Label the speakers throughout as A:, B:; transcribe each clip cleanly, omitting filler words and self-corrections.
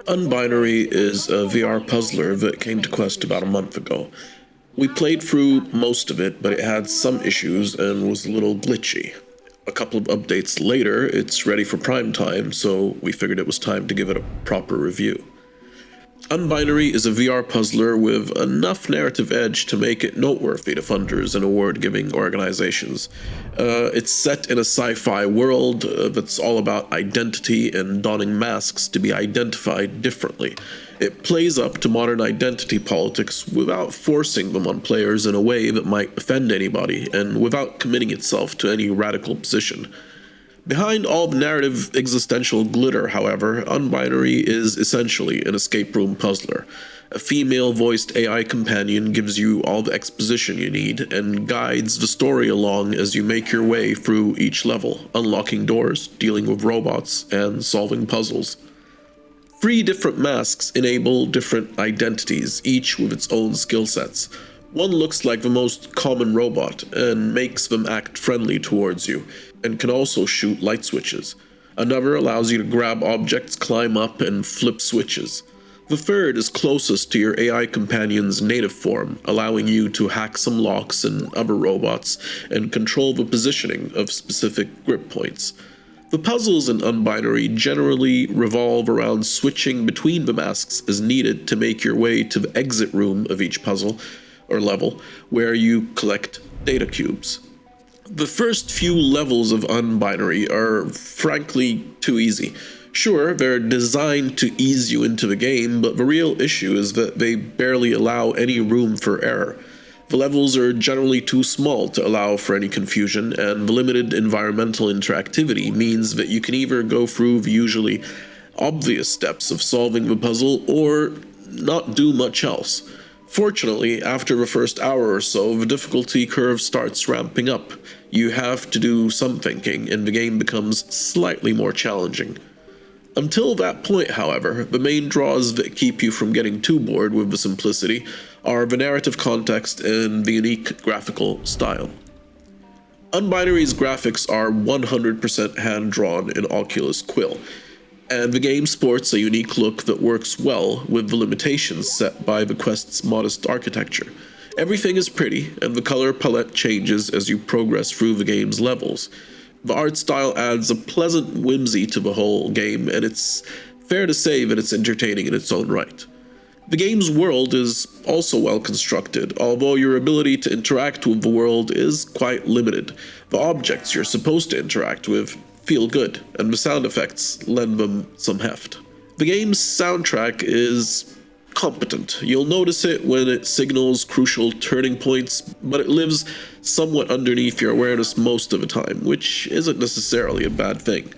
A: Unbinary is a VR puzzler that came to Quest about a month ago. We played through most of it, but it had some issues and was a little glitchy. A couple of updates later, it's ready for prime time, so we figured it was time to give it a proper review. Unbinary is a VR puzzler with enough narrative edge to make it noteworthy to funders and award-giving organizations. It's set in a sci-fi world that's all about identity and donning masks to be identified differently. It plays up to modern identity politics without forcing them on players in a way that might offend anybody, and without committing itself to any radical position. Behind all the narrative existential glitter, however, Unbinary is essentially an escape room puzzler. A female-voiced AI companion gives you all the exposition you need and guides the story along as you make your way through each level, unlocking doors, dealing with robots, and solving puzzles. 3 different masks enable different identities, each with its own skill sets. One looks like the most common robot and makes them act friendly towards you, and can also shoot light switches. Another allows you to grab objects, climb up, and flip switches. The third is closest to your AI companion's native form, allowing you to hack some locks and other robots and control the positioning of specific grip points. The puzzles in Unbinary generally revolve around switching between the masks as needed to make your way to the exit room of each puzzle or level, where you collect data cubes. The first few levels of Unbinary are frankly too easy. Sure, they're designed to ease you into the game, but the real issue is that they barely allow any room for error. The levels are generally too small to allow for any confusion, and the limited environmental interactivity means that you can either go through the usually obvious steps of solving the puzzle or not do much else. Fortunately, after the first hour or so, the difficulty curve starts ramping up. You have to do some thinking, and the game becomes slightly more challenging. Until that point, however, the main draws that keep you from getting too bored with the simplicity are the narrative context and the unique graphical style. Unbinary's graphics are 100% hand-drawn in Oculus Quill, and the game sports a unique look that works well with the limitations set by the Quest's modest architecture. Everything is pretty, and the color palette changes as you progress through the game's levels. The art style adds a pleasant whimsy to the whole game, and it's fair to say that it's entertaining in its own right. The game's world is also well constructed, although your ability to interact with the world is quite limited. The objects you're supposed to interact with feel good, and the sound effects lend them some heft. The game's soundtrack is competent. You'll notice it when it signals crucial turning points, but it lives somewhat underneath your awareness most of the time, which isn't necessarily a bad thing.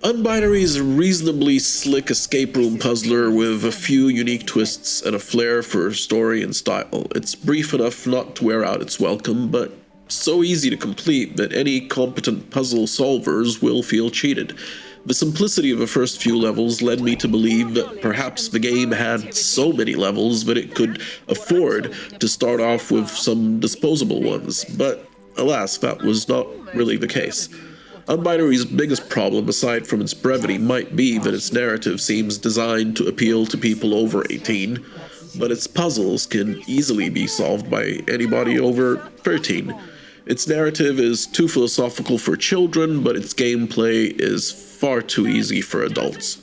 A: Unbinary is a reasonably slick escape room puzzler with a few unique twists and a flair for story and style. It's brief enough not to wear out its welcome, but so easy to complete that any competent puzzle solvers will feel cheated. The simplicity of the first few levels led me to believe that perhaps the game had so many levels that it could afford to start off with some disposable ones, but alas, that was not really the case. Unbinary's biggest problem, aside from its brevity, might be that its narrative seems designed to appeal to people over 18, but its puzzles can easily be solved by anybody over 13. Its narrative is too philosophical for children, but its gameplay is far too easy for adults.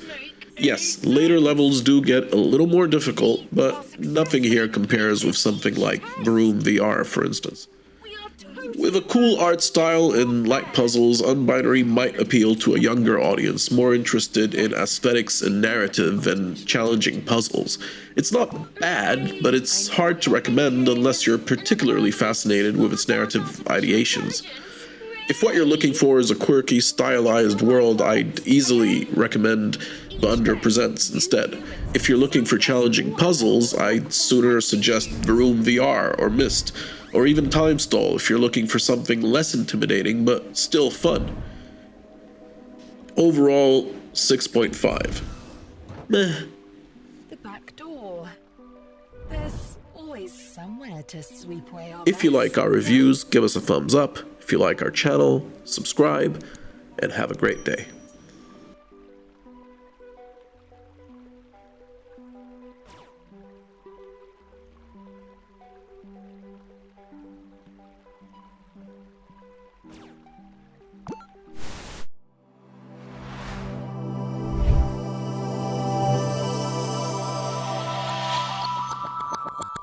A: Yes, later levels do get a little more difficult, but nothing here compares with something like The Room VR, for instance. With a cool art style and light puzzles, Unbinary might appeal to a younger audience more interested in aesthetics and narrative than challenging puzzles. It's not bad, but it's hard to recommend unless you're particularly fascinated with its narrative ideations. If what you're looking for is a quirky, stylized world, I'd easily recommend The Under Presents instead. If you're looking for challenging puzzles, I'd sooner suggest The Room VR or Myst, or even Time Stall if you're looking for something less intimidating but still fun. Overall, 6.5. Meh.
B: The back door. There's always somewhere to sweep away our
A: If you like our reviews, give us a thumbs up. If you like our channel, subscribe, and have a great day.